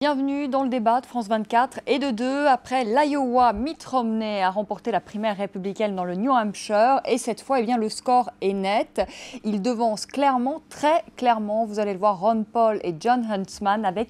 Bienvenue dans le débat de France 24 et de 2. Après l'Iowa, Mitt Romney a remporté la primaire républicaine dans le New Hampshire. Et cette fois, le score est net. Il devance clairement, très clairement, vous allez le voir, Ron Paul et Jon Huntsman avec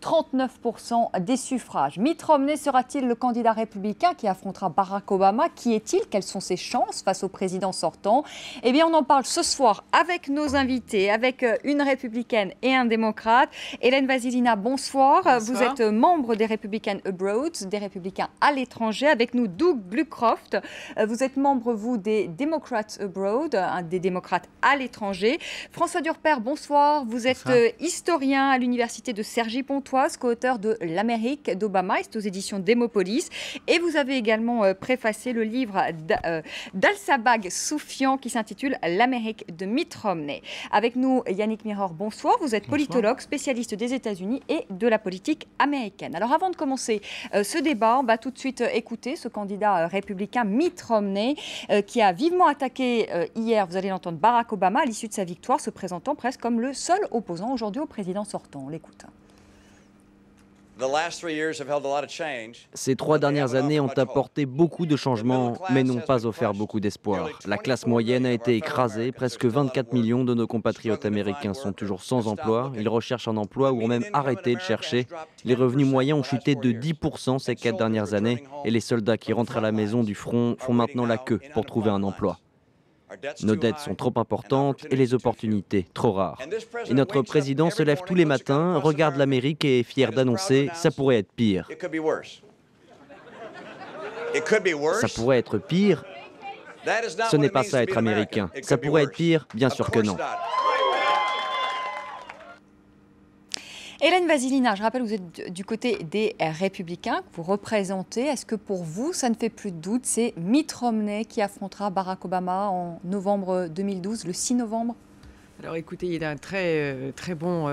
39% des suffrages. Mitt Romney sera-t-il le candidat républicain qui affrontera Barack Obama? Qui est-il? Quelles sont ses chances face au président sortant? On en parle ce soir avec nos invités, avec une républicaine et un démocrate. Hélène Vasilina, bonsoir. Vous êtes membre des Republicans Abroad, des Républicains à l'étranger. Avec nous, Doug Glucroft. Vous êtes membre, vous, des Democrats Abroad, des démocrates à l'étranger. François Durper, bonsoir. Vous êtes historien à l'université de Cergy-Pontoise, co-auteur de L'Amérique d'Obama, c'est aux éditions Démopolis. Et vous avez également préfacé le livre d'Al-Sabag Soufian qui s'intitule L'Amérique de Mitt Romney. Avec nous, Yannick Miror, bonsoir. Vous êtes politologue, spécialiste des États-Unis et de la politique américaine. Alors avant de commencer ce débat, on va tout de suite écouter ce candidat républicain Mitt Romney qui a vivement attaqué hier, vous allez l'entendre, Barack Obama à l'issue de sa victoire, se présentant presque comme le seul opposant aujourd'hui au président sortant. On l'écoute. Ces 3 dernières années ont apporté beaucoup de changements, mais n'ont pas offert beaucoup d'espoir. La classe moyenne a été écrasée. Presque 24 millions de nos compatriotes américains sont toujours sans emploi. Ils recherchent un emploi ou ont même arrêté de chercher. Les revenus moyens ont chuté de 10% ces 4 dernières années. Et les soldats qui rentrent à la maison du front font maintenant la queue pour trouver un emploi. Nos dettes sont trop importantes et les opportunités trop rares. Et notre président se lève tous les matins, regarde l'Amérique et est fier d'annoncer « ça pourrait être pire ». Ça pourrait être pire. Ce n'est pas ça être américain. Ça pourrait être pire, bien sûr que non. Hélène Vasilina, je rappelle, vous êtes du côté des Républicains que vous représentez. Est-ce que pour vous, ça ne fait plus de doute, c'est Mitt Romney qui affrontera Barack Obama en novembre 2012, le 6 novembre? Alors écoutez, il a un très bon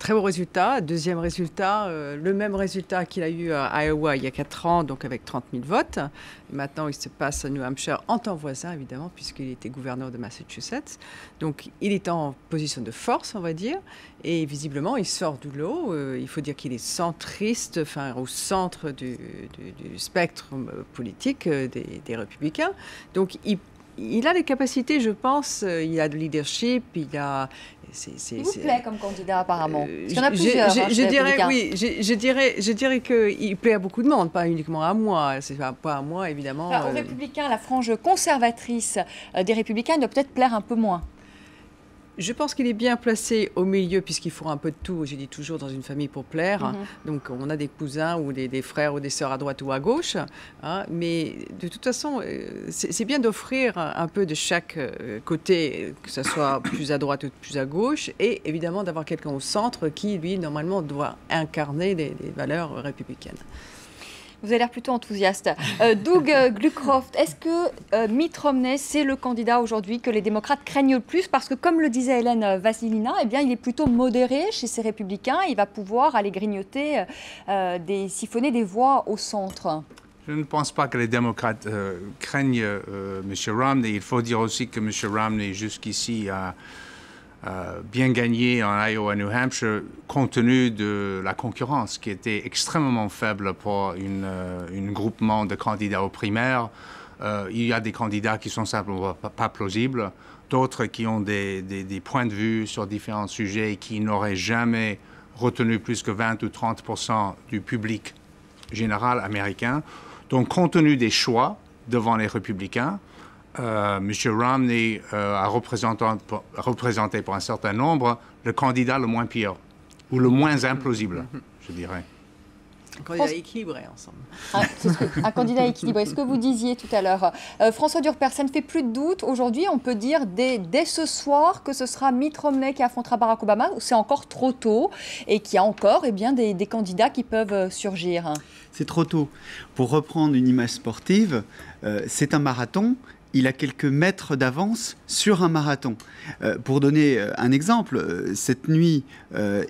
résultat. Deuxième résultat, le même résultat qu'il a eu à Iowa il y a 4 ans, donc avec 30 000 votes. Et maintenant, il se passe à New Hampshire en temps voisin, évidemment, puisqu'il était gouverneur de Massachusetts. Donc il est en position de force, on va dire. Et visiblement, il sort du lot. Il faut dire qu'il est centriste, enfin au centre du spectre politique des Républicains. Donc il a les capacités, je pense, il a de leadership, il a... Il vous plaît comme candidat, apparemment? Parce qu'il y en a plusieurs, je dirais qu'il plaît à beaucoup de monde, pas uniquement à moi. C'est pas à moi, évidemment. Enfin, aux Républicains, la frange conservatrice des Républicains doit peut-être plaire un peu moins. Je pense qu'il est bien placé au milieu, puisqu'il faut un peu de tout, j'ai dit toujours, dans une famille pour plaire. Donc, on a des cousins ou des frères ou des sœurs à droite ou à gauche. Mais de toute façon, c'est bien d'offrir un peu de chaque côté, que ce soit plus à droite ou plus à gauche. Et évidemment, d'avoir quelqu'un au centre qui, lui, normalement, doit incarner des valeurs républicaines. Vous avez l'air plutôt enthousiaste. Doug Glucroft, est-ce que Mitt Romney, c'est le candidat aujourd'hui que les démocrates craignent le plus? Parce que, comme le disait Hélène Vasilina, il est plutôt modéré chez ces républicains. Il va pouvoir aller grignoter, siphonner des voix au centre. Je ne pense pas que les démocrates craignent M. Romney. Il faut dire aussi que M. Romney, jusqu'ici, a bien gagné en Iowa et New Hampshire compte tenu de la concurrence qui était extrêmement faible pour un groupement de candidats aux primaires. Il y a des candidats qui sont simplement pas plausibles, d'autres qui ont des points de vue sur différents sujets qui n'auraient jamais retenu plus que 20 ou 30% du public général américain. Donc, compte tenu des choix devant les républicains, M. Romney a représenté pour un certain nombre le candidat le moins pire, ou le moins implausible, je dirais. Un candidat équilibré, ensemble. Un candidat équilibré, ce que vous disiez tout à l'heure. François Durper, ça ne fait plus de doute. Aujourd'hui, on peut dire dès ce soir que ce sera Mitt Romney qui affrontera Barack Obama, ou c'est encore trop tôt et qu'il y a encore des candidats qui peuvent surgir? C'est trop tôt. Pour reprendre une image sportive, c'est un marathon. Il a quelques mètres d'avance sur un marathon. Pour donner un exemple, cette nuit,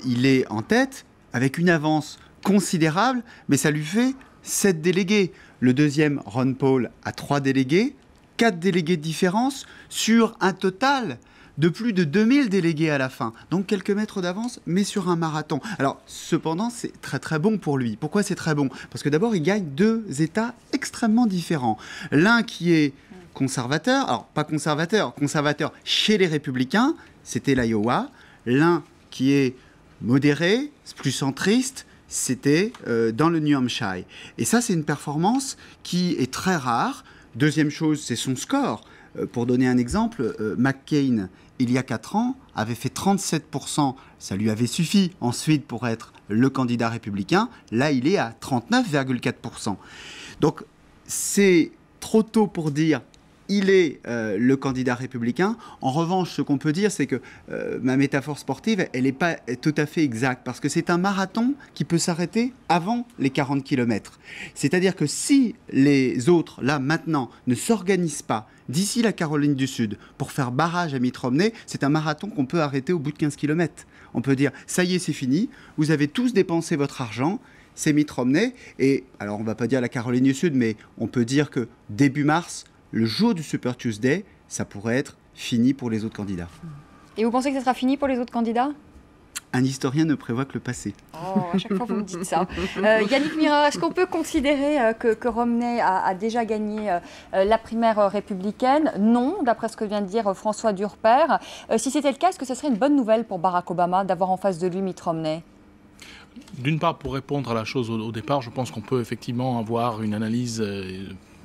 il est en tête avec une avance considérable, mais ça lui fait 7 délégués. Le deuxième, Ron Paul, a 3 délégués, 4 délégués de différence sur un total de plus de 2000 délégués à la fin. Donc quelques mètres d'avance, mais sur un marathon. Alors, cependant, c'est très très bon pour lui. Pourquoi c'est très bon? Parce que d'abord, il gagne 2 États extrêmement différents. L'un qui est conservateur, alors pas conservateur chez les républicains, c'était l'Iowa. L'un qui est modéré, plus centriste, c'était dans le New Hampshire. Et ça, c'est une performance qui est très rare. Deuxième chose, c'est son score. Pour donner un exemple, McCain, il y a 4 ans, avait fait 37%. Ça lui avait suffi ensuite pour être le candidat républicain. Là, il est à 39,4%. Donc, c'est trop tôt pour dire il est le candidat républicain. En revanche, ce qu'on peut dire, c'est que ma métaphore sportive, elle n'est pas tout à fait exacte, parce que c'est un marathon qui peut s'arrêter avant les 40 km. C'est-à-dire que si les autres, là, maintenant, ne s'organisent pas d'ici la Caroline du Sud pour faire barrage à Mitt Romney, c'est un marathon qu'on peut arrêter au bout de 15 km. On peut dire, ça y est, c'est fini, vous avez tous dépensé votre argent, c'est Mitt Romney, et alors on ne va pas dire la Caroline du Sud, mais on peut dire que début mars, le jour du Super Tuesday, ça pourrait être fini pour les autres candidats. Et vous pensez que ça sera fini pour les autres candidats? Un historien ne prévoit que le passé. Oh, à chaque fois vous me dites ça. Yannick Mireur, est-ce qu'on peut considérer que Romney a déjà gagné la primaire républicaine? Non, d'après ce que vient de dire François Durper. Si c'était le cas, est-ce que ce serait une bonne nouvelle pour Barack Obama d'avoir en face de lui Mitt Romney? D'une part, pour répondre à la chose au départ, je pense qu'on peut effectivement avoir une analyse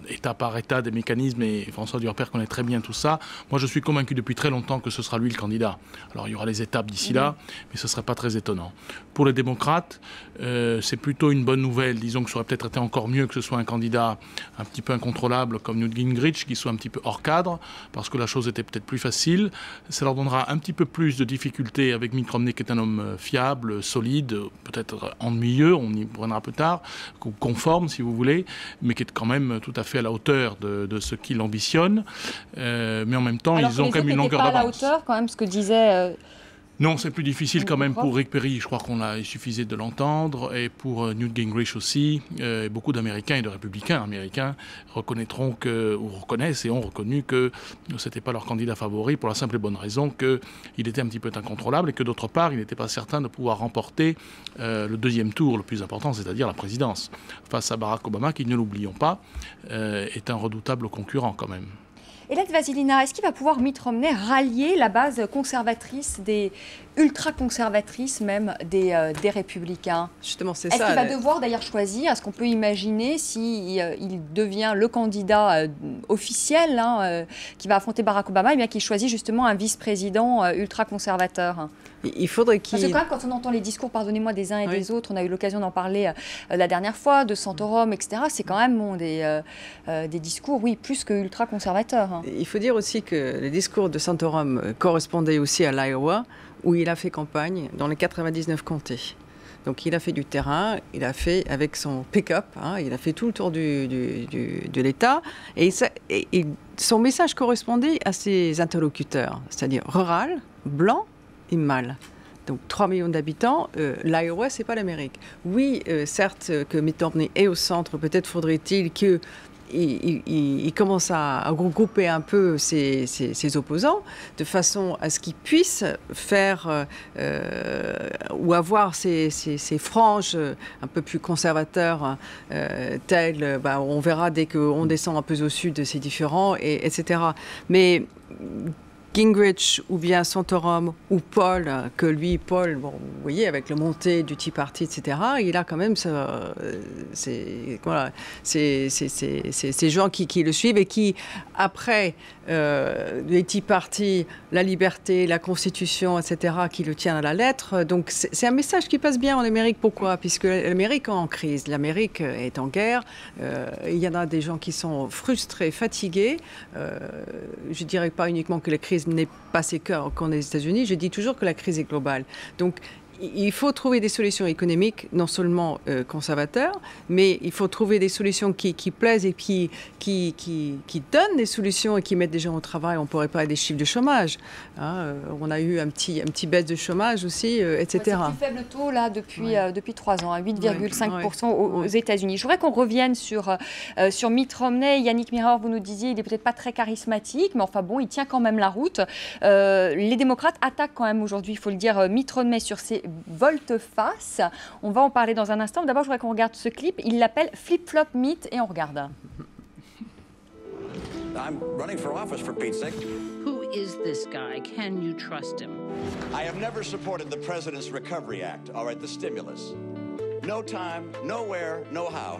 état par état des mécanismes, et François Durper connaît très bien tout ça. Moi, je suis convaincu depuis très longtemps que ce sera lui le candidat. Alors, il y aura les étapes d'ici là, mais ce ne serait pas très étonnant. Pour les démocrates, c'est plutôt une bonne nouvelle. Disons que ça aurait peut-être été encore mieux que ce soit un candidat un petit peu incontrôlable comme Newt Gingrich, qui soit un petit peu hors cadre, parce que la chose était peut-être plus facile. Ça leur donnera un petit peu plus de difficultés avec Mitt Romney, qui est un homme fiable, solide, peut-être ennuyeux, on y reviendra plus tard, conforme si vous voulez, mais qui est quand même tout à fait à la hauteur de ce qu'il ambitionne. Mais en même temps, alors ils ont quand même une longueur d'avance. À la hauteur, quand même, ce que disait... Non, c'est plus difficile quand même pour Rick Perry. Je crois il suffisait de l'entendre. Et pour Newt Gingrich aussi. Beaucoup d'Américains et de républicains américains reconnaissent et ont reconnu que ce n'était pas leur candidat favori, pour la simple et bonne raison qu'il était un petit peu incontrôlable et que d'autre part, il n'était pas certain de pouvoir remporter le deuxième tour le plus important, c'est-à-dire la présidence, face à Barack Obama, qui, ne l'oublions pas, est un redoutable concurrent quand même. Hélène Vasilina, est-ce qu'il va pouvoir, Mitt Romney, rallier la base conservatrice, des ultra-conservatrices même, des républicains? Justement, c'est ça. Est-ce qu'il va devoir d'ailleurs choisir? Est-ce qu'on peut imaginer, s'il devient le candidat officiel qui va affronter Barack Obama, qu'il choisit justement un vice-président ultra-conservateur? Il faudrait qu'il... Parce que quand même, quand on entend les discours, pardonnez-moi, des uns et des autres, on a eu l'occasion d'en parler la dernière fois, de Santorum, etc., c'est quand même des discours, oui, plus que ultra-conservateurs. Il faut dire aussi que les discours de Santorum correspondaient aussi à l'Iowa, où il a fait campagne dans les 99 comtés. Donc il a fait du terrain, il a fait avec son pick-up, il a fait tout le tour de l'État, et son message correspondait à ses interlocuteurs, c'est-à-dire rural, blanc et mâle. Donc 3 millions d'habitants, l'Iowa, ce n'est pas l'Amérique. Oui, certes que Mitt Romney est au centre, peut-être faudrait-il qu'il commence à regrouper un peu ses opposants, de façon à ce qu'ils puissent faire ou avoir ces franges un peu plus conservateurs, telles, on verra dès qu'on descend un peu au sud, c'est différent, etc. Mais Gingrich ou bien Santorum ou Paul, que lui, Paul, bon, vous voyez, avec le montée du Tea Party, etc., il a quand même ces gens qui le suivent et qui, après les Tea Party, la liberté, la Constitution, etc., qui le tiennent à la lettre. Donc c'est un message qui passe bien en Amérique. Pourquoi? Puisque l'Amérique est en crise, l'Amérique est en guerre. Il y en a des gens qui sont frustrés, fatigués. Je dirais pas uniquement que la crise n'est pas si qu'aux États-Unis, je dis toujours que la crise est globale. Donc, il faut trouver des solutions économiques, non seulement conservateurs, mais il faut trouver des solutions qui plaisent et qui donnent des solutions et qui mettent des gens au travail. On pourrait parler des chiffres de chômage. Hein, on a eu un petit baisse de chômage aussi, etc. C'est le plus faible taux là depuis 3 ans, à 8,5% aux États-Unis. Je voudrais qu'on revienne sur Mitt Romney. Yannick Mireur, vous nous disiez, il n'est peut-être pas très charismatique, mais enfin bon, il tient quand même la route. Les démocrates attaquent quand même aujourd'hui, il faut le dire, Mitt Romney sur ses volte-face. On va en parler dans un instant. D'abord, je voudrais qu'on regarde ce clip. Il l'appelle Flip-Flop Mitt et on regarde. I'm running for office, for Pete's sake. Who is this guy? Can you trust him? I have never supported the President's Recovery Act, all right, the stimulus. No time, nowhere, no how.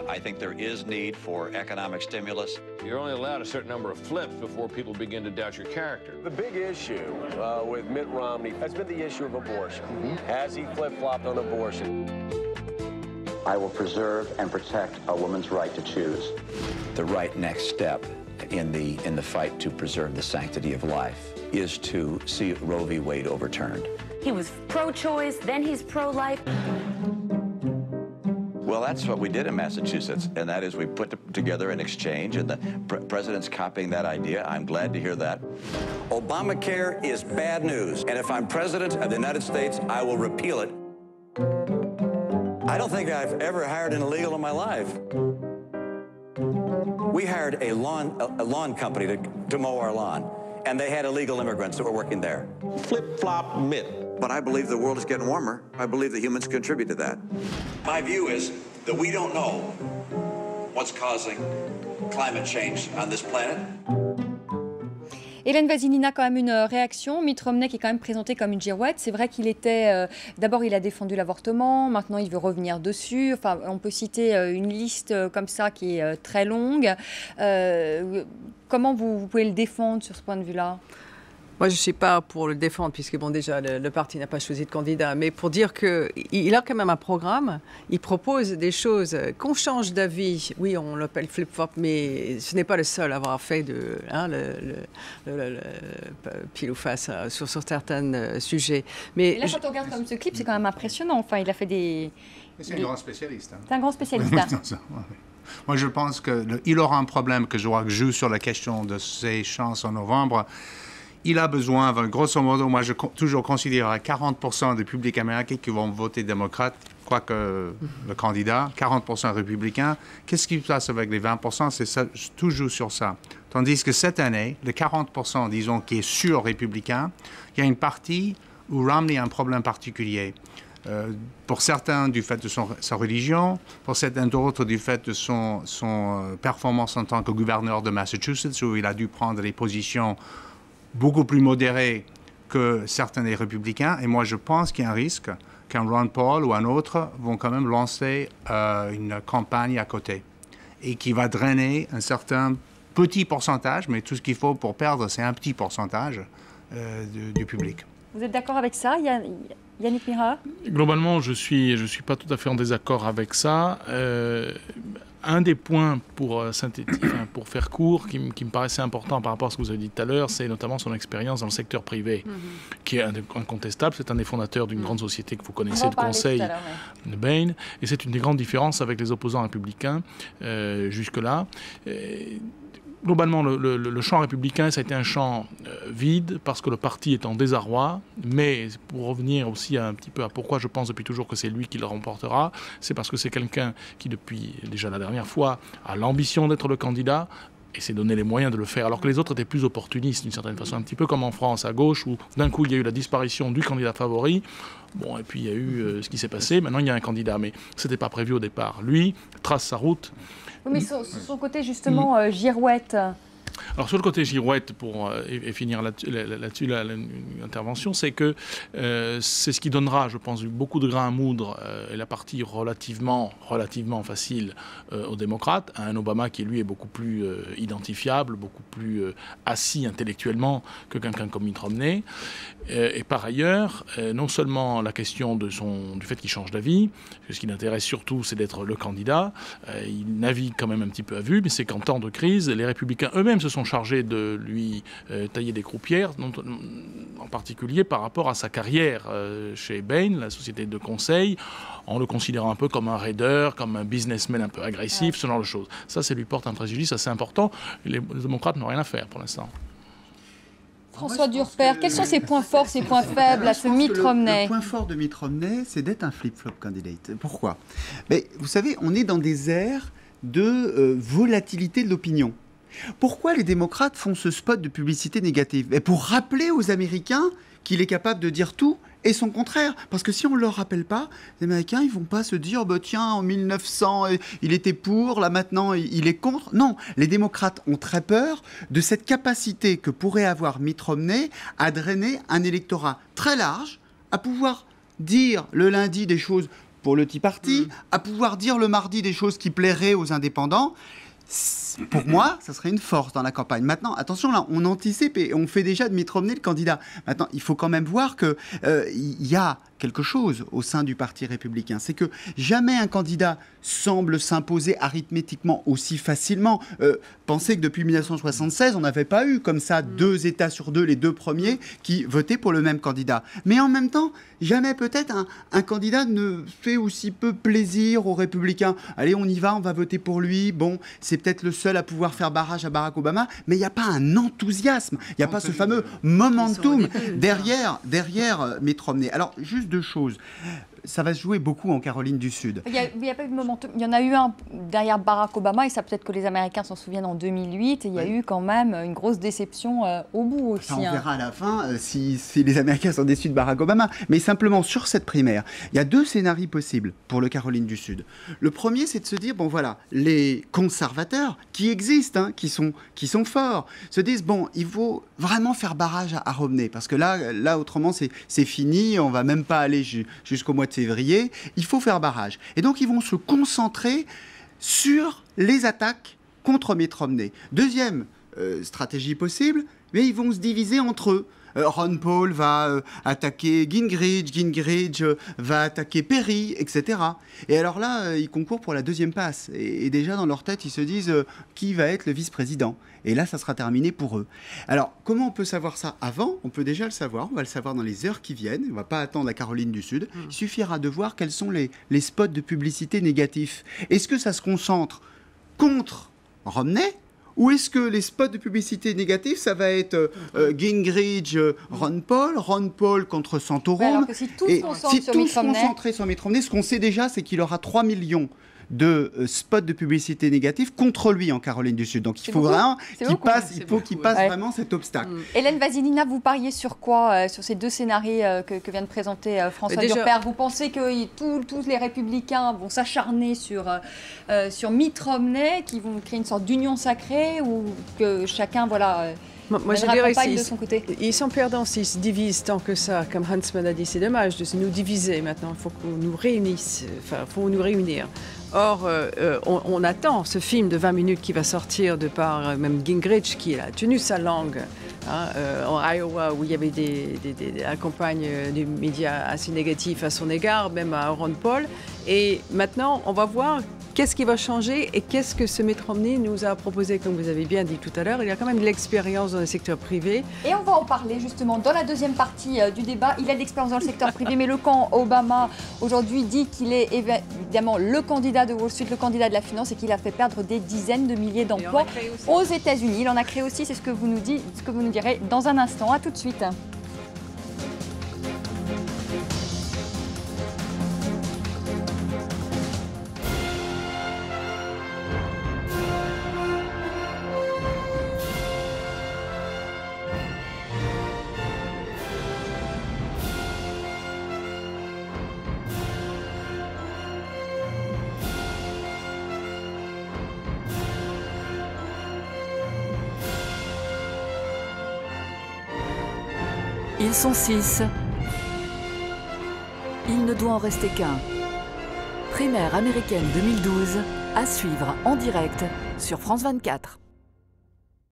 I think there is need for economic stimulus. You're only allowed a certain number of flips before people begin to doubt your character. The big issue with Mitt Romney has been the issue of abortion. Has he flip-flopped on abortion? I will preserve and protect a woman's right to choose. The right next step in the fight to preserve the sanctity of life is to see Roe v. Wade overturned. He was pro-choice, then he's pro-life. Well, that's what we did in Massachusetts, and that is we put together an exchange, and the president's copying that idea. I'm glad to hear that. Obamacare is bad news, and if I'm president of the United States, I will repeal it. I don't think I've ever hired an illegal in my life. We hired a lawn company to mow our lawn, and they had illegal immigrants that were working there. Flip-flop Mitt. But I believe the world is getting warmer. I believe that humans contribute to that. My view is that we don't know what's causing climate change on this planet. Hélène Vasilina, quand même une réaction. Mitt Romney qui est quand même présenté comme une girouette. C'est vrai qu'il était... D'abord, il a défendu l'avortement. Maintenant, il veut revenir dessus. Enfin, on peut citer une liste comme ça qui est très longue. Comment vous pouvez le défendre sur ce point de vue-là ? Moi, je ne suis pas pour le défendre, puisque bon, déjà, le parti n'a pas choisi de candidat, mais pour dire qu'il a quand même un programme, il propose des choses, qu'on change d'avis, oui, on l'appelle flip-flop, mais ce n'est pas le seul à avoir fait le pile ou face sur certains sujets. Mais là, quand on regarde comme ce clip, c'est quand même impressionnant. Enfin, il a fait des... C'est un grand spécialiste. Hein. C'est un grand spécialiste. Moi, je pense qu'il aura un problème que je vois que joue sur la question de ses chances en novembre. Il a besoin, grosso modo, moi je toujours considère à 40% des publics américains qui vont voter démocrate, quoique le candidat, 40% républicain. Qu'est-ce qui se passe avec les 20%? C'est ça, tout joue sur ça. Tandis que cette année, les 40%, disons, qui est sûr républicain, il y a une partie où Romney a un problème particulier. Pour certains, du fait de sa religion, pour certains d'autres, du fait de son performance en tant que gouverneur de Massachusetts, où il a dû prendre des positions beaucoup plus modéré que certains des républicains. Et moi, je pense qu'il y a un risque qu'un Ron Paul ou un autre vont quand même lancer une campagne à côté et qui va drainer un certain petit pourcentage, mais tout ce qu'il faut pour perdre, c'est un petit pourcentage du public. Vous êtes d'accord avec ça, Yannick Mireur? Globalement, je suis pas tout à fait en désaccord avec ça. Un des points pour faire court, qui me paraissait important par rapport à ce que vous avez dit tout à l'heure, c'est notamment son expérience dans le secteur privé, qui est incontestable. C'est un des fondateurs d'une grande société que vous connaissez, de conseil, de Bain, et c'est une des grandes différences avec les opposants républicains jusque-là. Globalement, le champ républicain, ça a été un champ vide parce que le parti est en désarroi. Mais pour revenir aussi un petit peu à pourquoi je pense depuis toujours que c'est lui qui le remportera, c'est parce que c'est quelqu'un qui, depuis déjà la dernière fois, a l'ambition d'être le candidat et s'est donné les moyens de le faire, alors que les autres étaient plus opportunistes d'une certaine façon, un petit peu comme en France à gauche, où d'un coup il y a eu la disparition du candidat favori. Bon, et puis il y a eu ce qui s'est passé. Maintenant, il y a un candidat, mais ce n'était pas prévu au départ. Lui trace sa route. Oui, mais son côté, justement, girouette. Alors, sur le côté girouette, pour finir là-dessus l'intervention, c'est que c'est ce qui donnera, je pense, beaucoup de grains à moudre et la partie relativement facile aux démocrates, à un Obama qui, lui, est beaucoup plus identifiable, beaucoup plus assis intellectuellement que quelqu'un comme Mitt Romney. Et par ailleurs, non seulement la question du fait qu'il change d'avis, ce qui l'intéresse surtout, c'est d'être le candidat. Il navigue quand même un petit peu à vue, mais c'est qu'en temps de crise, les républicains eux-mêmes se se sont chargés de lui tailler des croupières, en particulier par rapport à sa carrière chez Bain, la société de conseil, en le considérant un peu comme un raider, comme un businessman un peu agressif, ce genre de choses. Ça lui porte un préjudice assez important. Les démocrates n'ont rien à faire pour l'instant. François Durper, quels sont ses points forts, ses points faibles à ce Mitt Romney? Le point fort de Mitt Romney, c'est d'être un flip-flop candidate. Pourquoi? Mais vous savez, on est dans des ères de volatilité de l'opinion. Pourquoi les démocrates font ce spot de publicité négative? Et pour rappeler aux Américains qu'il est capable de dire tout et son contraire. Parce que si on ne leur rappelle pas, les Américains, ils ne vont pas se dire bah, tiens, en 1900, il était pour, là maintenant, il est contre. Non, les démocrates ont très peur de cette capacité que pourrait avoir Mitt Romney à drainer un électorat très large, à pouvoir dire le lundi des choses pour le Tea Party, à pouvoir dire le mardi des choses qui plairaient aux indépendants. Pour moi, ça serait une force dans la campagne. Maintenant, attention, là, on anticipe et on fait déjà de Mitt Romney le candidat. Maintenant, il faut quand même voir qu'il y a quelque chose au sein du Parti républicain. C'est que jamais un candidat semble s'imposer arithmétiquement aussi facilement. Pensez que depuis 1976, on n'avait pas eu comme ça 2 États sur 2, les 2 premiers, qui votaient pour le même candidat. Mais en même temps, jamais peut-être un candidat ne fait aussi peu plaisir aux républicains. Allez, on y va, on va voter pour lui. Bon, c'est peut-être le seul à pouvoir faire barrage à Barack Obama, mais il n'y a pas un enthousiasme, il n'y a pas ce fameux momentum derrière Mitt Romney. Alors, juste 2 choses. Ça va se jouer beaucoup en Caroline du Sud. Il n'y a pas eu de momentum. Il y en a eu un derrière Barack Obama, et ça peut-être que les Américains s'en souviennent en 2008. Et il y a eu quand même une grosse déception au bout aussi. On verra à la fin si les Américains sont déçus de Barack Obama. Mais simplement, sur cette primaire, il y a 2 scénarios possibles pour le Caroline du Sud. Le premier, c'est de se dire, bon voilà, les conservateurs qui existent, qui sont forts, se disent, bon, il faut vraiment faire barrage à Romney. Parce que là autrement, c'est fini. On ne va même pas aller jusqu'au mois de février, il faut faire barrage. Et donc, ils vont se concentrer sur les attaques contre Mitt Romney. Deuxième stratégie possible, mais ils vont se diviser entre eux. Ron Paul va attaquer Gingrich va attaquer Perry, etc. Et alors là, ils concourent pour la 2e passe. Et déjà, dans leur tête, ils se disent qui va être le vice-président. Et là, ça sera terminé pour eux. Alors, comment on peut savoir ça avant? On peut déjà le savoir. On va le savoir dans les heures qui viennent. On ne va pas attendre la Caroline du Sud. Il suffira de voir quels sont les spots de publicité négatifs. Est-ce que ça se concentre contre Romney? Ou est-ce que les spots de publicité négatifs, ça va être Gingrich, Ron Paul contre Santorum? Si tous se concentrent sur Mitt Romney, ce qu'on sait déjà, c'est qu'il aura 3 millions de spots de publicité négatifs contre lui en Caroline du Sud. Donc il faut vraiment qu'il passe vraiment cet obstacle. Hélène Vasilina, vous pariez sur quoi sur ces 2 scénarios que vient de présenter François Durper? Vous pensez que tous les républicains vont s'acharner sur Mitt Romney, qui vont créer une sorte d'union sacrée, ou que chacun, voilà... Moi, je dirais ils sont perdants s'ils se divisent tant que ça. Comme Huntsman a dit, c'est dommage de nous diviser maintenant. Il faut qu'on nous réunisse. Enfin, il faut nous réunir. Or, on attend ce film de 20 minutes qui va sortir de par même Gingrich, qui a tenu sa langue en Iowa, où il y avait la campagne des médias assez négatifs à son égard, même à Ron Paul. Et maintenant, on va voir qu'est-ce qui va changer et qu'est-ce que ce Mitt Romney nous a proposé, comme vous avez bien dit tout à l'heure. Il a quand même de l'expérience dans le secteur privé. Et on va en parler justement dans la 2e partie du débat. Il a de l'expérience dans le secteur privé, mais le camp Obama aujourd'hui dit qu'il est évidemment le candidat de Wall Street, le candidat de la finance, et qu'il a fait perdre des dizaines de milliers d'emplois aux États-Unis. Il en a créé aussi, c'est ce que vous nous direz dans un instant. À tout de suite. Ils sont 6. Il ne doit en rester qu'un. Primaire américaine 2012, à suivre en direct sur France 24.